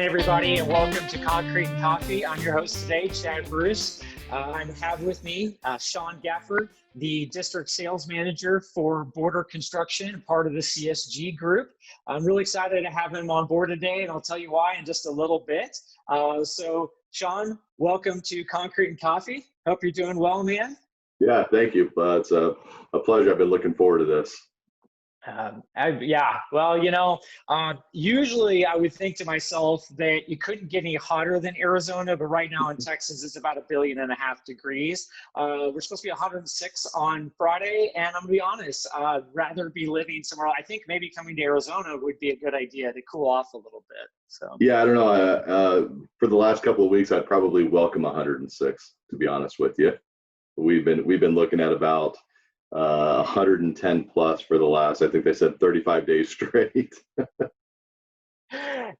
everybody, and welcome to Concrete and Coffee. I'm your host today, Chad Bruce. I have with me Sean Gafvert, the District Sales Manager for Border Construction, part of the CSG group. I'm really excited to have him on board today, and I'll tell you why in just a little bit. So, Sean, welcome to Concrete and Coffee. Hope you're doing well, man. Yeah, thank you. It's a pleasure. I've been looking forward to this. Usually I would think to myself that you couldn't get any hotter than Arizona, but right now in Texas, it's about 1.5 billion degrees. We're supposed to be 106 on Friday, and I'm gonna be honest, I'd rather be living somewhere. I think maybe coming to Arizona would be a good idea to cool off a little bit. So yeah, I don't know. For the last couple of weeks, I'd probably welcome 106, to be honest with you. We've been looking at about 110 plus for the last, I think they said 35 days straight.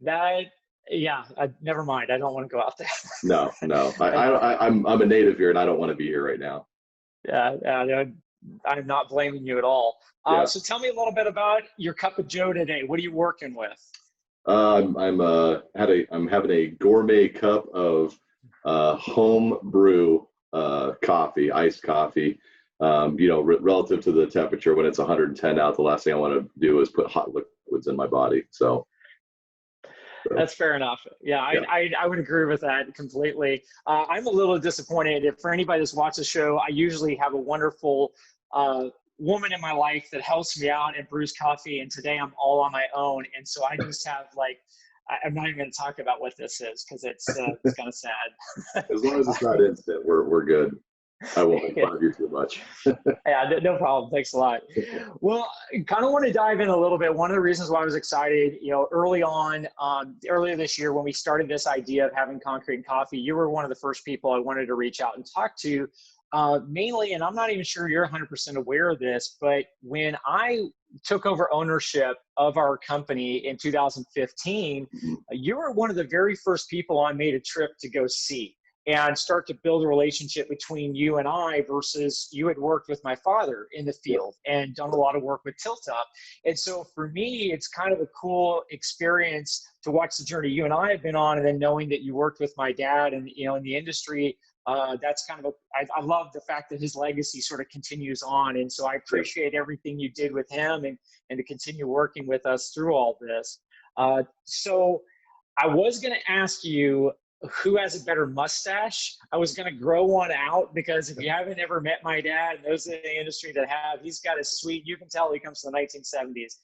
Never mind. I don't want to go out there. No. I'm a native here and I don't want to be here right now. I'm not blaming you at all. So tell me a little bit about your cup of joe today. What are you working with? I'm having a gourmet cup of home brew coffee, iced coffee. Relative to the temperature when it's 110 out, the last thing I want to do is put hot liquids in my body. So that's fair enough. Yeah. I would agree with that completely. I'm a little disappointed. If for anybody that's watched the show, I usually have a wonderful woman in my life that helps me out and brews coffee. And today I'm all on my own. And so I just have I'm not even going to talk about what this is because it's kind of sad. As long as it's not instant, we're good. I won't make fun of you too much. Yeah, no problem. Thanks a lot. Well, I kind of want to dive in a little bit. One of the reasons why I was excited, earlier this year when we started this idea of having Concrete and Coffee, you were one of the first people I wanted to reach out and talk to. Mainly, and I'm not even sure you're 100% aware of this, but when I took over ownership of our company in 2015, you were one of the very first people I made a trip to go see and start to build a relationship between you and I versus you had worked with my father in the field and done a lot of work with Tilt Up. And so for me, it's kind of a cool experience to watch the journey you and I have been on, and then knowing that you worked with my dad and, in the industry, that's kind of I love the fact that his legacy sort of continues on. And so I appreciate everything you did with him and to continue working with us through all this. So I was going to ask you, who has a better mustache? I was going to grow one out because if you haven't ever met my dad, and those in the industry that have, he's got a sweet, you can tell he comes from the 1970s.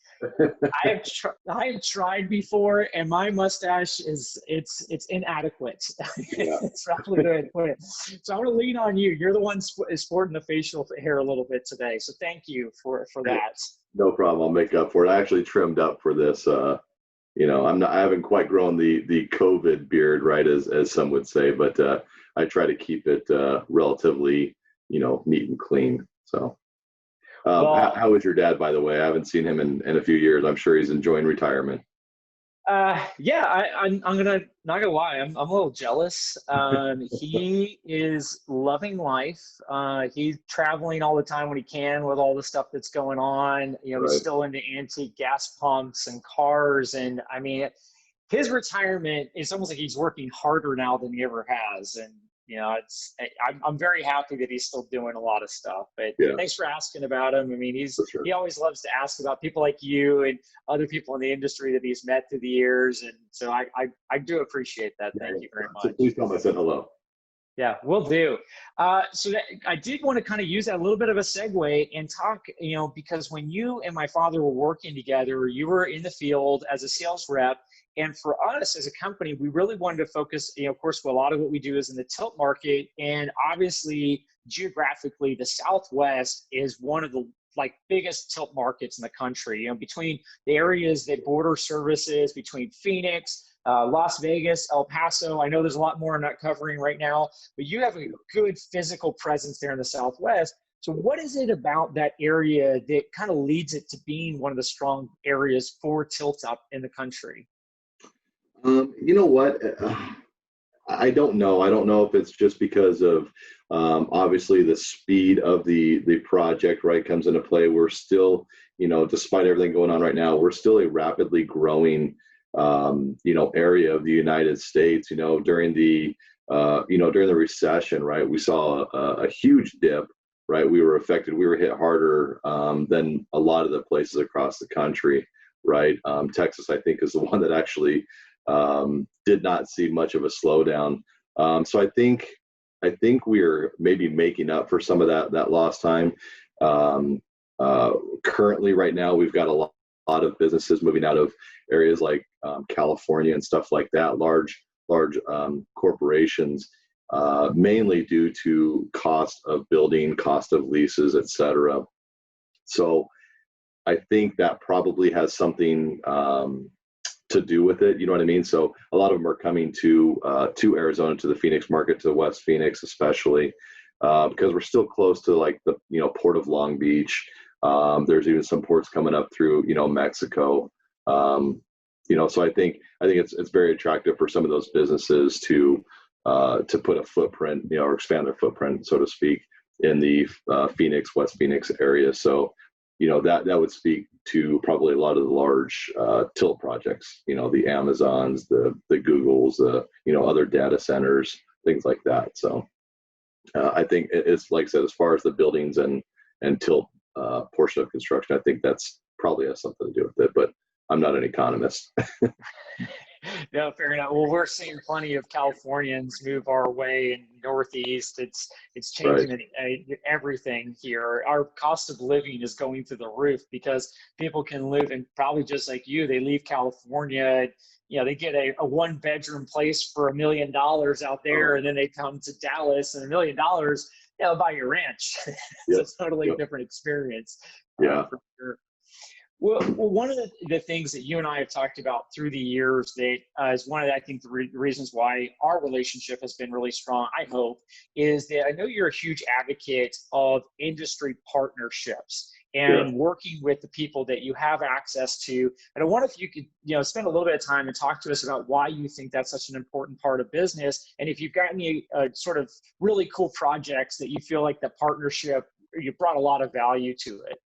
I have tried before, and my mustache it's inadequate. It's probably the way to put it. So I'm going to lean on you. You're the one sporting the facial hair a little bit today. So thank you for that. No problem. I'll make up for it. I actually trimmed up for this. I haven't quite grown the COVID beard, right, as some would say, but I try to keep it relatively, neat and clean. So how is your dad, by the way? I haven't seen him in a few years. I'm sure he's enjoying retirement. I'm not gonna lie. I'm a little jealous. He is loving life. He's traveling all the time when he can with all the stuff that's going on. He's still into antique gas pumps and cars. And I mean, his retirement, it's almost like he's working harder now than he ever has. And, I'm very happy that he's still doing a lot of stuff, but thanks for asking about him. I mean, he always loves to ask about people like you and other people in the industry that he's met through the years. And so I do appreciate that. Thank you very much. So please tell him I said hello. Yeah, will do. So I did want to kind of use that a little bit of a segue and talk, because when you and my father were working together, you were in the field as a sales rep. And for us as a company, we really wanted to focus, of course, a lot of what we do is in the tilt market. And obviously, geographically, the Southwest is one of the biggest tilt markets in the country, between the areas that border services between Phoenix, Las Vegas, El Paso. I know there's a lot more I'm not covering right now, but you have a good physical presence there in the Southwest. So what is it about that area that kind of leads it to being one of the strong areas for tilt up in the country? You know what? I don't know. I don't know if it's just because of obviously the speed of the project, right, comes into play. We're still, despite everything going on right now, we're still a rapidly growing area of the United States. During the during the recession, right, we saw a huge dip. Right, we were affected. We were hit harder than a lot of the places across the country. Right, Texas, I think, is the one that actually did not see much of a slowdown. So I think we're maybe making up for some of that lost time. Currently, right now, we've got a lot of businesses moving out of areas like California and stuff like that, large corporations, mainly due to cost of building, cost of leases, et cetera. So I think that probably has something to do with it. You know what I mean? So a lot of them are coming to Arizona, to the Phoenix market, to West Phoenix especially, because we're still close to like the port of Long Beach. There's even some ports coming up through Mexico. So I think it's very attractive for some of those businesses to put a footprint, or expand their footprint, so to speak, in the Phoenix, West Phoenix area. So that would speak to probably a lot of the large tilt projects, the Amazons, the Googles, other data centers, things like that. So I think it's, like I said, as far as the buildings and tilt portion of construction, I think that's probably has something to do with it, but I'm not an economist. No, fair enough. Well, we're seeing plenty of Californians move our way in Northeast. It's changing everything here. Our cost of living is going through the roof because people can live in, probably just like you, they leave California, they get a 1-bedroom place for $1 million out there, and then they come to Dallas and $1 million, they'll buy your ranch. It's a totally different experience. Yeah. For sure. Well, one of the things that you and I have talked about through the years that is one of the, I think, the reasons why our relationship has been really strong, I hope, is that I know you're a huge advocate of industry partnerships and working with the people that you have access to. And I wonder if you could, spend a little bit of time and talk to us about why you think that's such an important part of business. And if you've got any sort of really cool projects that you feel like the partnership, you brought a lot of value to it.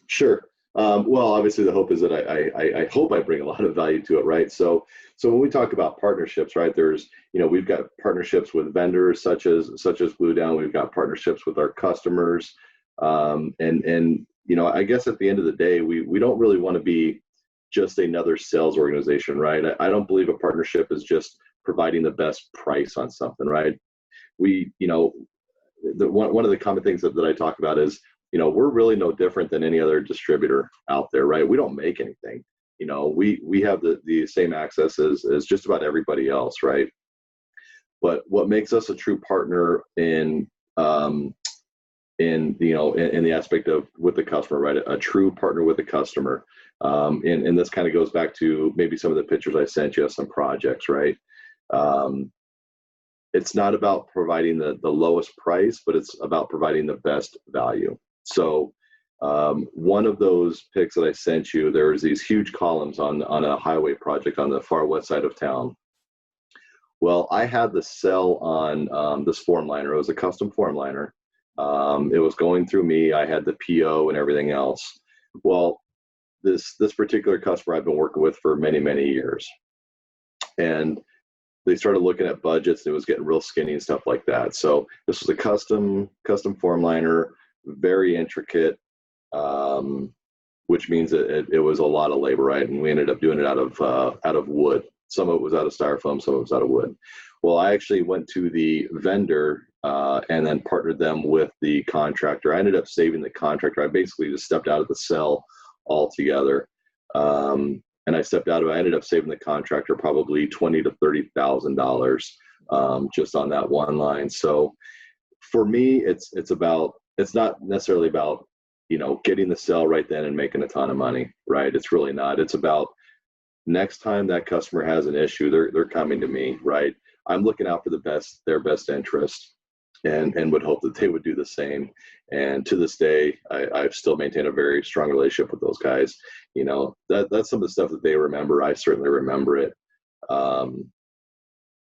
Sure. Well, obviously the hope is that I hope I bring a lot of value to it, right? So when we talk about partnerships, right, there's, we've got partnerships with vendors such as Glue Down. We've got partnerships with our customers. I guess at the end of the day, we don't really want to be just another sales organization, right? I don't believe a partnership is just providing the best price on something, right? One of the common things that I talk about is, we're really no different than any other distributor out there, right? We don't make anything. We have the same access as just about everybody else, right? But what makes us a true partner in the aspect of with the customer, right? A true partner with the customer. And this kind of goes back to maybe some of the pictures I sent you of some projects, right? It's not about providing the lowest price, but it's about providing the best value. So one of those pics that I sent you, there's these huge columns on a highway project on the far west side of town. Well, I had the cell on this form liner. It was a custom form liner. It was going through me. I had the PO and everything else. Well, this particular customer I've been working with for many, many years. And they started looking at budgets, and it was getting real skinny and stuff like that. So this was a custom form liner, very intricate, which means that it was a lot of labor, right? And we ended up doing it out of wood. Some of it was out of styrofoam, some of it was out of wood. Well, I actually went to the vendor and then partnered them with the contractor. I ended up saving the contractor. I basically just stepped out of the cell altogether. And I stepped out of it. I ended up saving the contractor probably $20,000 to $30,000 just on that one line. So for me, it's not necessarily about, getting the sale right then and making a ton of money, right? It's really not. It's about next time that customer has an issue, they're coming to me, right? I'm looking out for their best interest, and would hope that they would do the same. And to this day, I've still maintained a very strong relationship with those guys. That's some of the stuff that they remember. I certainly remember it.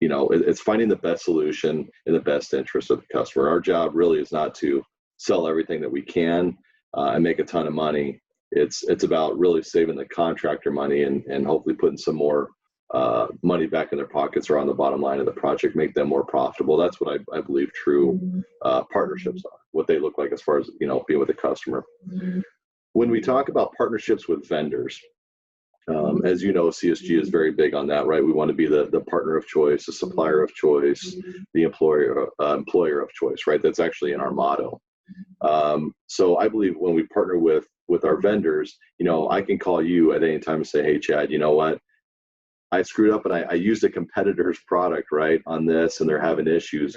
It's finding the best solution in the best interest of the customer. Our job really is not to sell everything that we can and make a ton of money. it's about really saving the contractor money and hopefully putting some more money back in their pockets or on the bottom line of the project, make them more profitable. That's what I believe true partnerships are, what they look like as far as, being with a customer. When we talk about partnerships with vendors, as you know, CSG is very big on that, right? We want to be the partner of choice, the supplier of choice, the employer of choice, right? That's actually in our motto. So I believe when we partner with our vendors, I can call you at any time and say, hey, Chad, you know what? I screwed up and I used a competitor's product, right, on this, and they're having issues.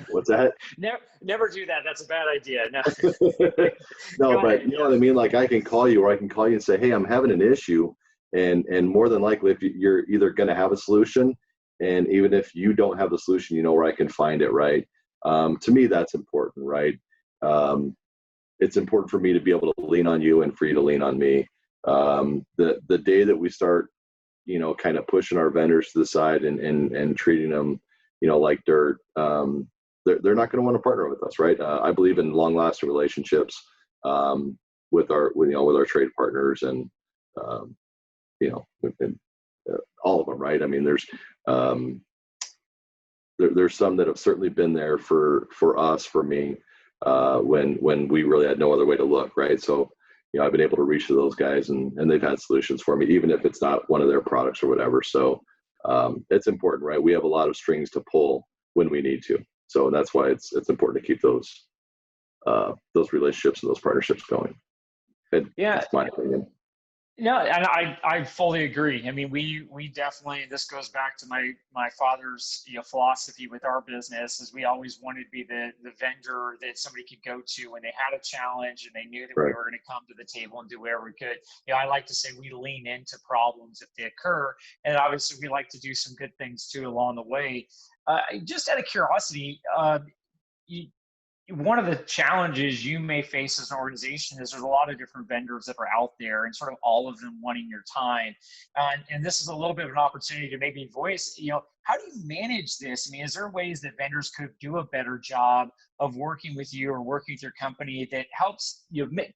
What's that? Never do that. That's a bad idea. No. No, but you know what I mean? Like I can call you, or I can call you and say, hey, I'm having an issue. And more than likely, if you're either going to have a solution, and even if you don't have the solution, you know where I can find it, right? To me, that's important, right? It's important for me to be able to lean on you and for you to lean on me. The day that we start, kind of pushing our vendors to the side and treating them, like dirt, they're not going to want to partner with us, right? I believe in long-lasting relationships with our trade partners and all of them, right? I mean, there's some that have certainly been there for us, for me, when we really had no other way to look, right? So I've been able to reach to those guys and they've had solutions for me, even if it's not one of their products or whatever. So it's important, right? We have a lot of strings to pull when we need to. So that's why it's important to keep those relationships and those partnerships going. That's my opinion. No, and I fully agree. I mean, we definitely, this goes back to my father's philosophy with our business, is we always wanted to be the vendor that somebody could go to when they had a challenge and they knew that we were going to come to the table and do whatever we could. I like to say we lean into problems if they occur, and obviously we like to do some good things too along the way. Just out of curiosity, one of the challenges you may face as an organization is there's a lot of different vendors that are out there and sort of all of them wanting your time. And this is a little bit of an opportunity to maybe voice, how do you manage this? I mean, is there ways that vendors could do a better job of working with you or working with your company that helps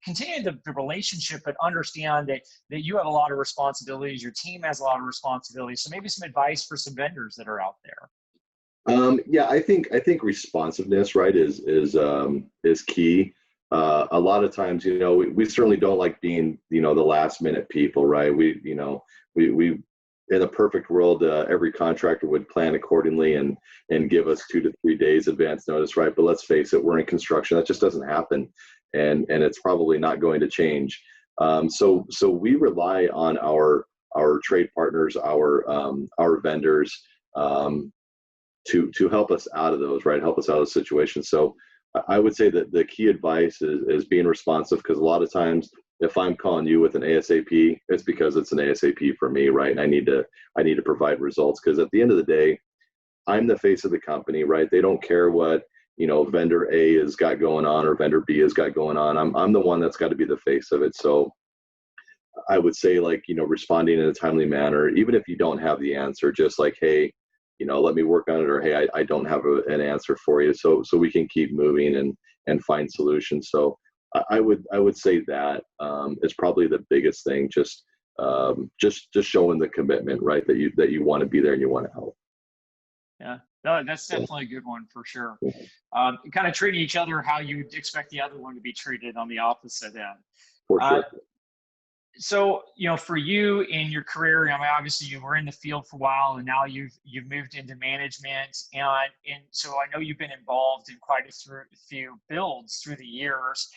continue the relationship, but understand that you have a lot of responsibilities, your team has a lot of responsibilities. So maybe some advice for some vendors that are out there. Yeah, I think responsiveness, right, is key. A lot of times, we certainly don't like being, the last minute people, right? We in a perfect world, every contractor would plan accordingly and give us 2 to 3 days advance notice, right? But let's face it, we're in construction. That just doesn't happen, and it's probably not going to change. So we rely on our trade partners, our vendors, to help us out of those, right? Help us out of the situation. So I would say that the key advice is being responsive, because a lot of times if I'm calling you with an ASAP, it's because it's an ASAP for me, right? And I need to provide results, because at the end of the day, I'm the face of the company, right? They don't care what, vendor A has got going on or vendor B has got going on. I'm the one that's got to be the face of it. So I would say, responding in a timely manner, even if you don't have the answer, just like, hey, let me work on it, or hey, I don't have an answer for you, so we can keep moving and find solutions. So I would say that is probably the biggest thing. Just showing the commitment, right? That you want to be there and you want to help. Yeah, no, that's definitely a good one for sure. Kind of treating each other how you'd expect the other one to be treated on the opposite end. For sure. So, for you in your career, I mean, obviously you were in the field for a while, and now you've moved into management, and so I know you've been involved in quite a few builds through the years.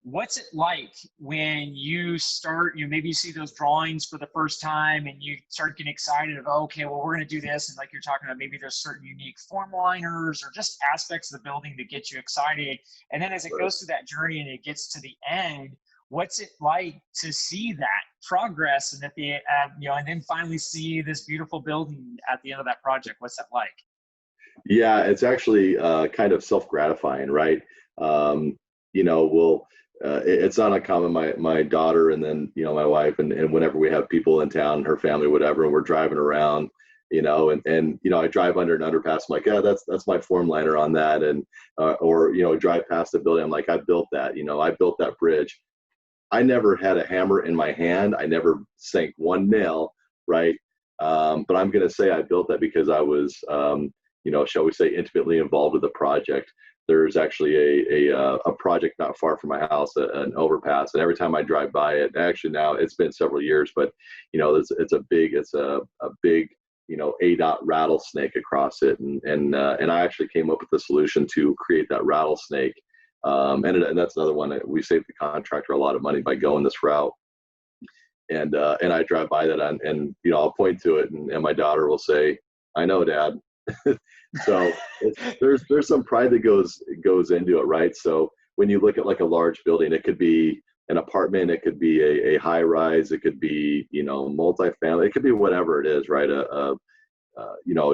What's it like when you start, maybe you see those drawings for the first time and you start getting excited of, okay, well, we're going to do this. And like you're talking about, maybe there's certain unique form liners or just aspects of the building that get you excited. And then as it goes through that journey and it gets to the end, what's it like to see that progress and and then finally see this beautiful building at the end of that project? What's that like? Yeah, it's actually kind of self-gratifying, right? It's not uncommon. My daughter and then my wife and whenever we have people in town, her family, whatever, and we're driving around, and I drive under an underpass. I'm like, yeah, that's my form liner on that, and or drive past the building. I'm like, I built that. I built that bridge. I never had a hammer in my hand. I never sank one nail, right? But I'm going to say I built that because I was, shall we say, intimately involved with the project. There's actually a project not far from my house, an overpass, and every time I drive by it, actually now it's been several years, but it's a big ADOT rattlesnake across it, and I actually came up with the solution to create that rattlesnake, and that's another one that we saved the contractor a lot of money by going this route. And I drive by that, and I'll point to it, and my daughter will say, "I know, Dad." So there's some pride that goes into it, right? So when you look at like a large building, it could be an apartment, it could be a high rise, it could be multifamily, it could be whatever it is, right? A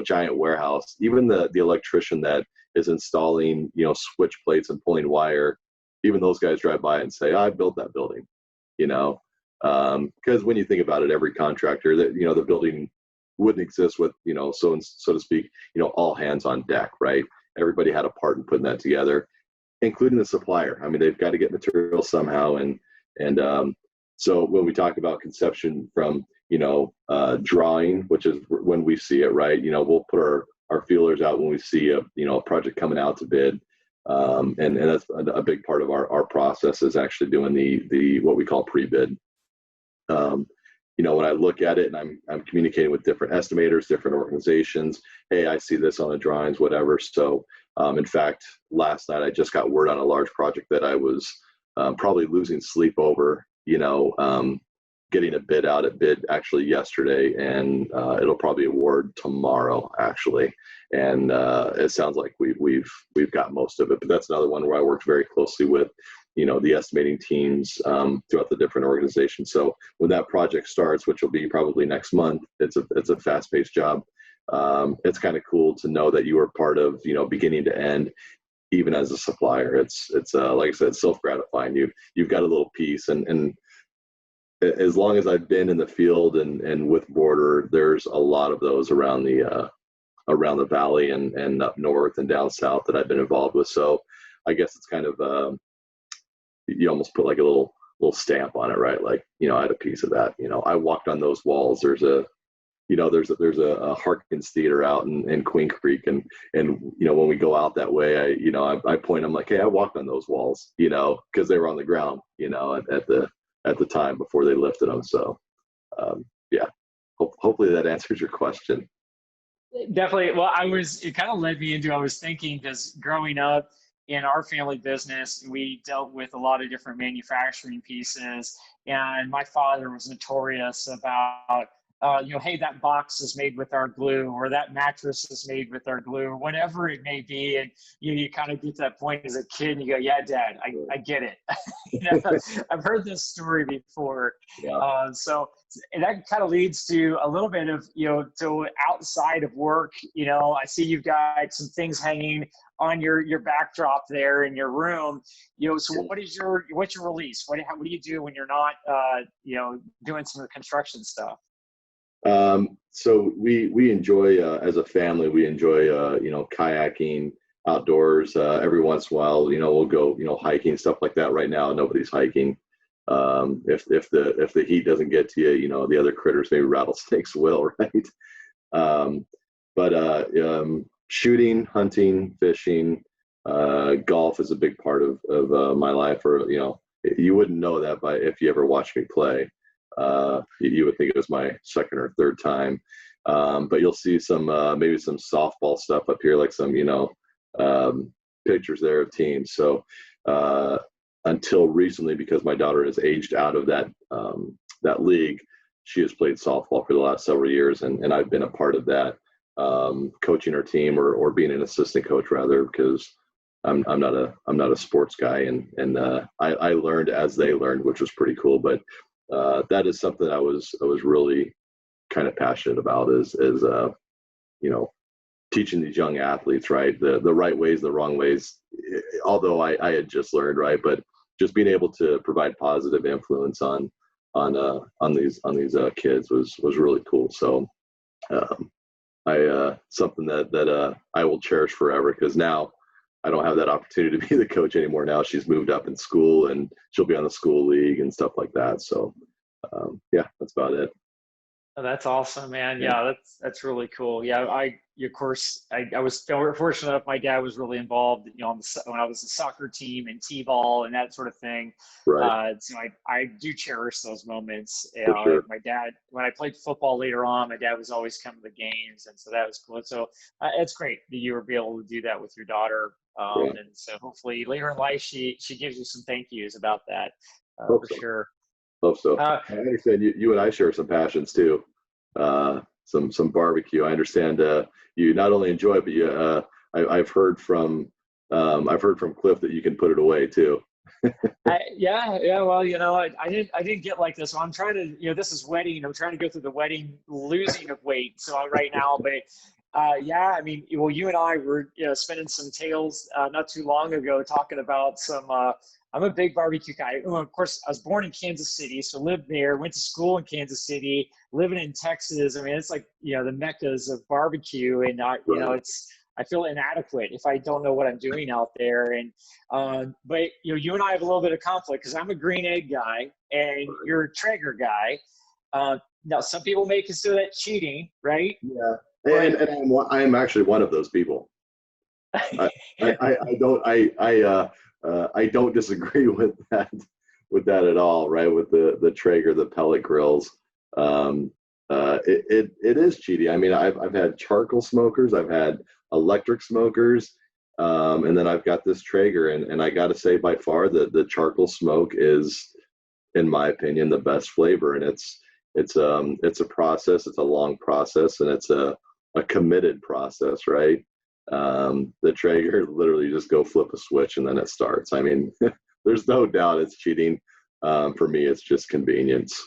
giant warehouse. Even the electrician that is installing switch plates and pulling wire, even those guys drive by and say, "I built that building," because when you think about it, every contractor that the building wouldn't exist with so to speak all hands on deck, right? Everybody had a part in putting that together, including the supplier. I mean, they've got to get material somehow, and so when we talk about conception from drawing, which is when we see it, right? We'll put our feelers out when we see a project coming out to bid, and that's a big part of our process is actually doing the what we call pre-bid. When I look at it and I'm communicating with different estimators, different organizations, hey, I see this on the drawings, whatever. So, in fact, last night I just got word on a large project that I was probably losing sleep over, getting a bid out at bid actually yesterday, and it'll probably award tomorrow actually. And it sounds like we've got most of it, but that's another one where I worked very closely with the estimating teams throughout the different organizations. So when that project starts, which will be probably next month, it's a fast-paced job. It's kind of cool to know that you are part of beginning to end, even as a supplier. It's like I said, self-gratifying. You've got a little piece, and as long as I've been in the field and with border, there's a lot of those around the valley and up north and down south that I've been involved with. So I guess it's kind of you almost put like a little stamp on it, right? Like, I had a piece of that. I walked on those walls. There's a Harkins Theater out in Queen Creek, and when we go out that way, I point. I'm like, hey, I walked on those walls, because they were on the ground, at the time before they lifted them. So, yeah. Hopefully that answers your question. Definitely. Well, it kind of led me into, I was thinking, because growing up in our family business, we dealt with a lot of different manufacturing pieces, and my father was notorious about, hey, that box is made with our glue, or that mattress is made with our glue, or whatever it may be. And you kind of get to that point as a kid and you go, yeah, Dad, I get it. I've heard this story before. Yeah. So and that kind of leads to a little bit of, to outside of work. I see you've got some things hanging on your backdrop there in your room. So what's your release? What do you do when you're not, doing some of the construction stuff? So we enjoy, as a family, we enjoy, kayaking outdoors. Every once in a while, we'll go, hiking, stuff like that. Right now, nobody's hiking. If the heat doesn't get to you, the other critters, maybe rattlesnakes will, right? But shooting, hunting, fishing, golf is a big part of my life. Or, you wouldn't know that if you ever watched me play. You would think it was my second or third time, but you'll see some maybe some softball stuff up here, like some pictures there of teams. So until recently, because my daughter has aged out of that league, she has played softball for the last several years, and I've been a part of that, coaching her team or being an assistant coach rather, because I'm not a sports guy, and I learned as they learned, which was pretty cool. But that is something I was really kind of passionate about, is teaching these young athletes, right, the right ways, the wrong ways. Although I had just learned, right, but just being able to provide positive influence on these kids was really cool. So something that I will cherish forever, because now I don't have that opportunity to be the coach anymore now. She's moved up in school and she'll be on the school league and stuff like that. So yeah, that's about it. Oh, that's awesome, man. Yeah. Yeah, that's really cool. Yeah, of course, I was fortunate enough. My dad was really involved, on when I was a soccer team and t-ball and that sort of thing. Right. So I do cherish those moments. For sure. My dad, when I played football later on, my dad was always coming to the games, and so that was cool. So it's great that you were able to do that with your daughter. Yeah. And so hopefully later in life, she gives you some thank yous about that, Hope for so. sve Hope so. I understand you and I share some passions too. Some barbecue. I understand you not only enjoy it, but I've heard from Cliff that you can put it away too. Yeah. Well, I didn't get like this. So I'm trying to, this is wedding. I'm trying to go through the wedding, losing of weight. So right now, but yeah, I mean, well, you and I were, spending some tales not too long ago talking about some. I'm a big barbecue guy. Well, of course, I was born in Kansas City, so lived there, went to school in Kansas City, living in Texas. I mean, it's like, the meccas of barbecue. And, I feel inadequate if I don't know what I'm doing out there. And, but, you and I have a little bit of conflict because I'm a green egg guy and you're a Traeger guy. Now, some people may consider that cheating, right? Yeah. And I am actually one of those people. I don't disagree with that at all, right? With the Traeger, the pellet grills, it is cheaty. I mean, I've had charcoal smokers, I've had electric smokers, and then I've got this Traeger, and I got to say, by far, the charcoal smoke is, in my opinion, the best flavor, and it's a process, it's a long process, and it's a committed process, right? The Traeger, literally just go flip a switch and then it starts. I mean, there's no doubt it's cheating. For me, it's just convenience.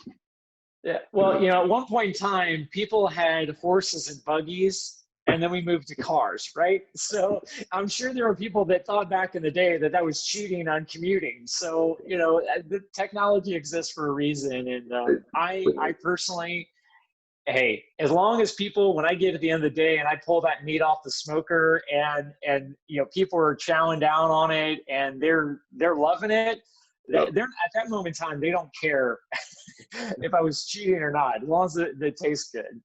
Yeah. Well, at one point in time, people had horses and buggies, and then we moved to cars, right? So I'm sure there were people that thought back in the day that was cheating on commuting. So, the technology exists for a reason. And I personally, hey, as long as people, when I get to the end of the day and I pull that meat off the smoker and people are chowing down on it and they're loving it, they're at that moment in time, they don't care if I was cheating or not, as long as it tastes good.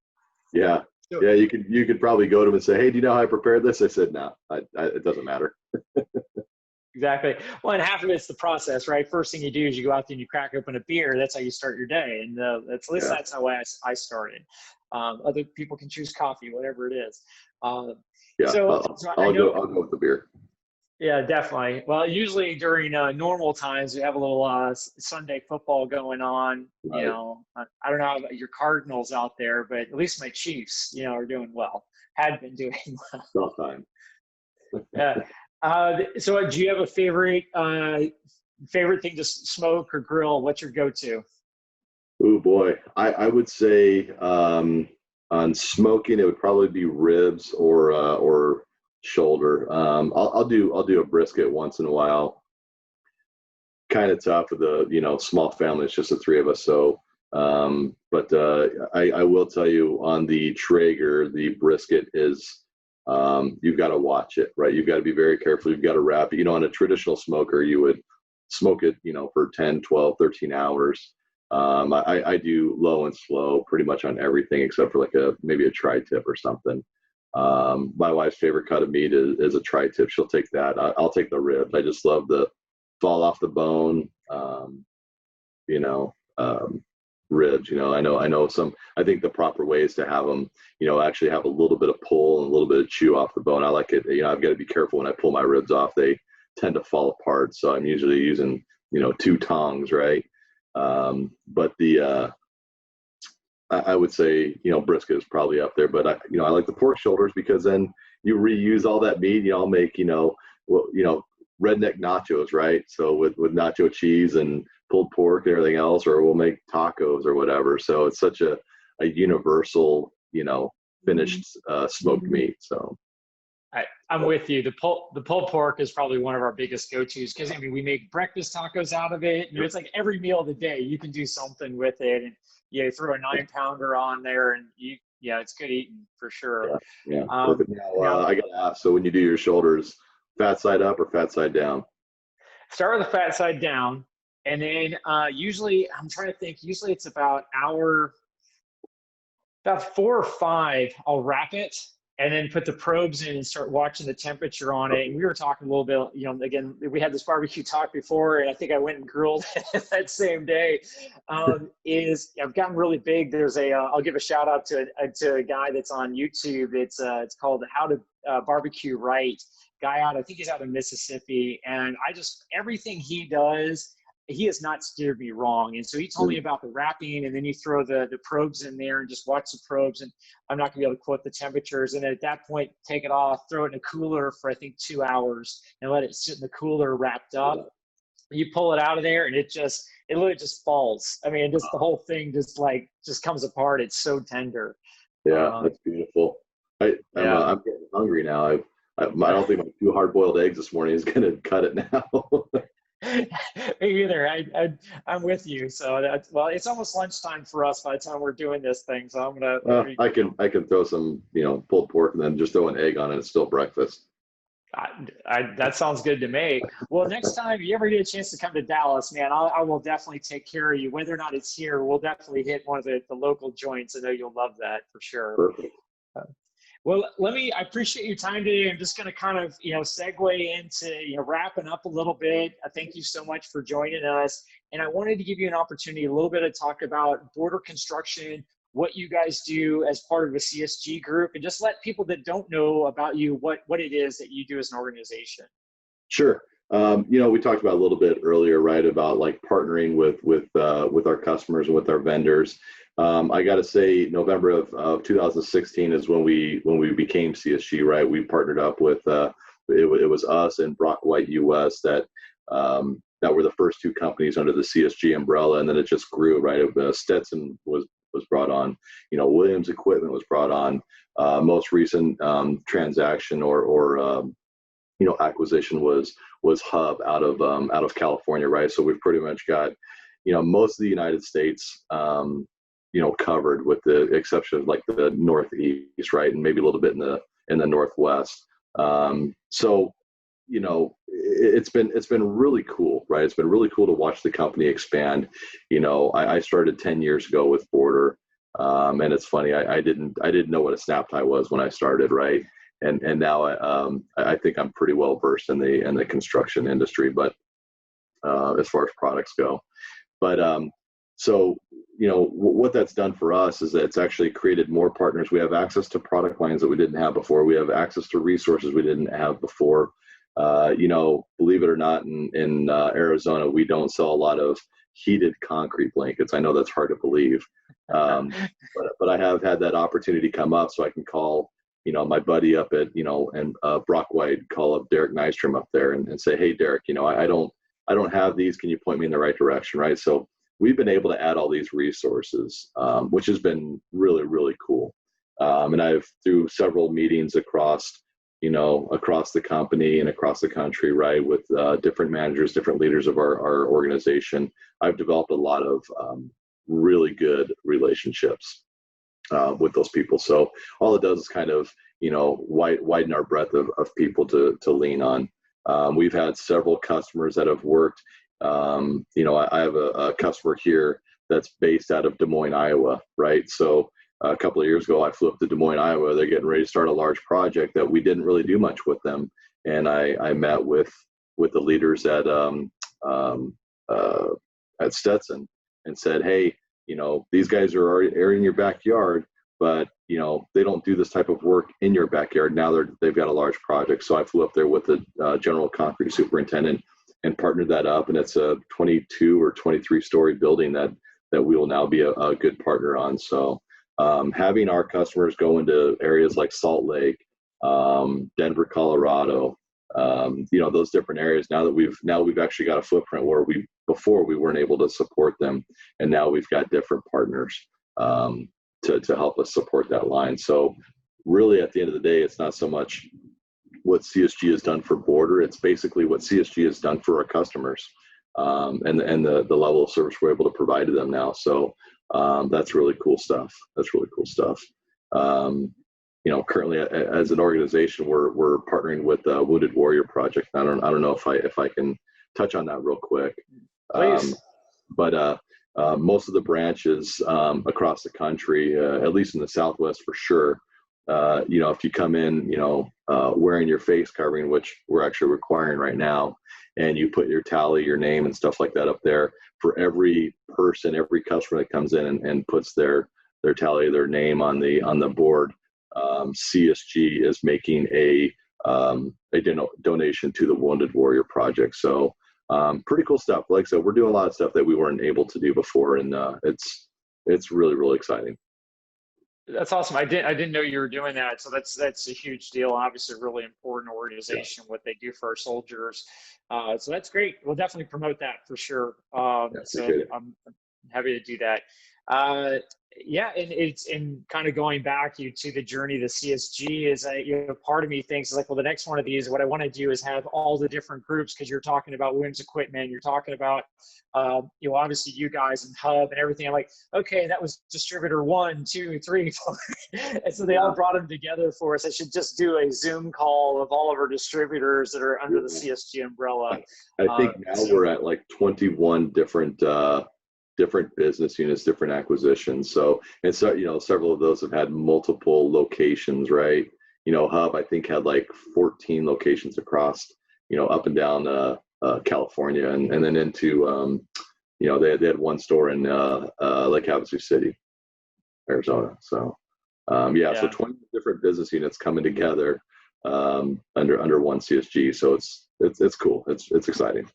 Yeah. So, yeah. You could probably go to them and say, hey, do you know how I prepared this? I said, no, it doesn't matter. Exactly. Well, and half of it's the process, right? First thing you do is you go out there and you crack open a beer. That's how you start your day. And at least that's how I started. Other people can choose coffee, whatever it is. Yeah, so I'll go with the beer. Yeah, definitely. Well, usually during normal times, we have a little Sunday football going on. Right. I don't know about your Cardinals out there, but at least my Chiefs, are doing well. Had been doing well. Sometime. Yeah. So do you have a favorite thing to smoke or grill? What's your go-to? Oh boy. I would say on smoking, it would probably be ribs or shoulder. I'll do a brisket once in a while. Kind of tough with the small family. It's just the three of us. So but I will tell you, on the Traeger, the brisket is you've got to watch it, right? You've got to be very careful. You've got to wrap it. On a traditional smoker, you would smoke it, for 10, 12, 13 hours. I do low and slow pretty much on everything except for maybe a tri-tip or something. My wife's favorite cut of meat is a tri-tip. She'll take that. I'll take the ribs. I just love the fall off the bone, ribs. I think the proper way is to have them, actually have a little bit of pull and a little bit of chew off the bone. I like it. I've got to be careful when I pull my ribs off. They tend to fall apart. So I'm usually using, 2 tongs, right? But I would say, brisket is probably up there, but I like the pork shoulders because then you reuse all that meat. I'll make, redneck nachos, right? So with nacho cheese and pulled pork and everything else, or we'll make tacos or whatever. So it's such a universal, finished smoked meat. So I'm with you. The pulled pork is probably one of our biggest go-tos because we make breakfast tacos out of it. It's like every meal of the day you can do something with it, and you throw a 9-pounder on there, and it's good eating for sure. Yeah. Now, I got to ask. So when you do your shoulders, Fat side up or fat side down? Start with the fat side down, and then usually I'm trying to think. Usually it's about 4 or 5. I'll wrap it and then put the probes in and start watching the temperature on it. And we were talking a little bit, again, we had this barbecue talk before, and I think I went and grilled that same day. I've gotten really big. There's I'll give a shout out to a guy that's on YouTube. It's called How to Barbecue Right. Guy I think he's out of Mississippi, and everything he does, he has not steered me wrong. And so he told me about the wrapping, and then you throw the probes in there and just watch the probes. And I'm not gonna be able to quote the temperatures. And at that point, take it off, throw it in a cooler for I think 2 hours, and let it sit in the cooler wrapped up. You pull it out of there, and it literally just falls. I mean, the whole thing just comes apart. It's so tender. Yeah, that's beautiful. I'm getting hungry now. I don't think my 2 hard-boiled eggs this morning is going to cut it now. Me either. I'm with you. So it's almost lunchtime for us by the time we're doing this thing. So I'm gonna. I can throw some pulled pork and then just throw an egg on it. It's still breakfast. That sounds good to me. Well, next time you ever get a chance to come to Dallas, man, I will definitely take care of you. Whether or not it's here, we'll definitely hit one of the local joints. I know you'll love that for sure. Perfect. Well, I appreciate your time today. I'm just going to kind of, segue into, wrapping up a little bit. Thank you so much for joining us. And I wanted to give you an opportunity, a little bit to talk about border construction, what you guys do as part of a CSG group, and just let people that don't know about you, what it is that you do as an organization. Sure. We talked about a little bit earlier, right, about like partnering with our customers and with our vendors. I got to say, November of 2016 is when we became CSG, right? We partnered up with it was us and Brock White US that were the first 2 companies under the CSG umbrella, and then it just grew, right? Stetson was brought on, Williams Equipment was brought on. Most recent transaction or acquisition was Hub out of California, right? So we've pretty much got most of the United States covered, with the exception of like the Northeast, right, and maybe a little bit in the Northwest. So it's been really cool, right? It's been really cool to watch the company expand. I started 10 years ago with Border, and it's funny, I didn't know what a snap tie was when I started, right? And now I think I'm pretty well versed in the construction industry, but as far as products go. But so what that's done for us is that it's actually created more partners. We have access to product lines that we didn't have before. We have access to resources we didn't have before. Believe it or not, in Arizona, we don't sell a lot of heated concrete blankets. I know that's hard to believe, but I have had that opportunity come up, so I can call my buddy up at and Brock White, call up Derek Nystrom up there and say, hey Derek, I don't have these. Can you point me in the right direction, right? So we've been able to add all these resources, which has been really, really cool. And I've, through several meetings across the company and across the country, right, with different managers, different leaders of our organization, I've developed a lot of really good relationships with those people. So all it does is kind of, widen our breadth of people to lean on. We've had several customers that have worked. I have a customer here that's based out of Des Moines, Iowa, right? So a couple of years ago, I flew up to Des Moines, Iowa. They're getting ready to start a large project that we didn't really do much with them. And I met with the leaders at Stetson and said, hey, these guys are already in your backyard, but they don't do this type of work in your backyard. Now they've got a large project. So I flew up there with the general concrete superintendent and partnered that up, and it's a 22 or 23 story building that we will now be a good partner on. So having our customers go into areas like Salt Lake, Denver, Colorado, those different areas, now we've actually got a footprint where before we weren't able to support them, and now we've got different partners to help us support that line. So really, at the end of the day, it's not so much what CSG has done for Border, it's basically what CSG has done for our customers, and the level of service we're able to provide to them now. So that's really cool stuff. currently as an organization, we're partnering with the Wounded Warrior Project. I don't know if I can touch on that real quick. Please. But most of the branches across the country, at least in the Southwest for sure, if you come in, wearing your face covering, which we're actually requiring right now, and you put your tally, your name and stuff like that up there, for every person, every customer that comes in and puts their tally, their name on the board, CSG is making a donation to the Wounded Warrior Project. So pretty cool stuff. Like I said, we're doing a lot of stuff that we weren't able to do before, and it's really, really exciting. That's awesome. I didn't know you were doing that. So that's a huge deal. Obviously, a really important organization, what they do for our soldiers. So that's great. We'll definitely promote that for sure. So I'm happy to do that. And kind of going back to the journey to CSG is, part of me thinks like, well, the next one of these, what I want to do is have all the different groups, because you're talking about women's equipment, you're talking about, obviously you guys and Hub and everything. I'm like, okay, that was distributor 1, 2, 3, 4. And so they all brought them together for us. I should just do a Zoom call of all of our distributors that are under the CSG umbrella. I think now we're at like 21 different business units, different acquisitions. So several of those have had multiple locations, right? Hub, I think, had like 14 locations across, up and down California, and then into, they had one store in Lake Havasu City, Arizona. So, so 20 different business units coming together under one CSG. So it's cool. It's exciting.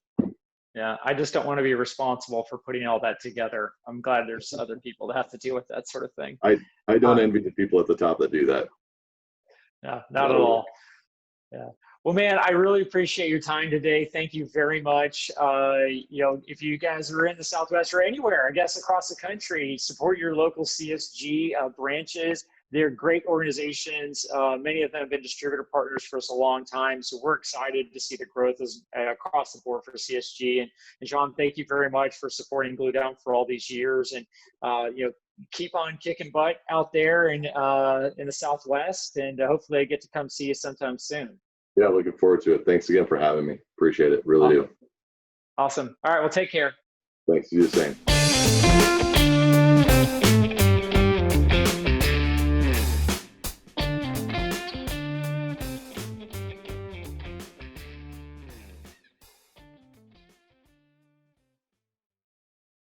Yeah, I just don't want to be responsible for putting all that together. I'm glad there's other people that have to deal with that sort of thing. I don't envy the people at the top that do that. Yeah, not at all. Yeah. Well, man, I really appreciate your time today. Thank you very much. If you guys are in the Southwest or anywhere, I guess across the country, support your local CSG branches. They're great organizations. Many of them have been distributor partners for us a long time. So we're excited to see the growth across the board for CSG. And Sean, thank you very much for supporting Glue Down for all these years. And, keep on kicking butt out there in the Southwest. And hopefully I get to come see you sometime soon. Yeah, looking forward to it. Thanks again for having me. Appreciate it. Really do. Awesome. All right. Well, take care. Thanks. You the same.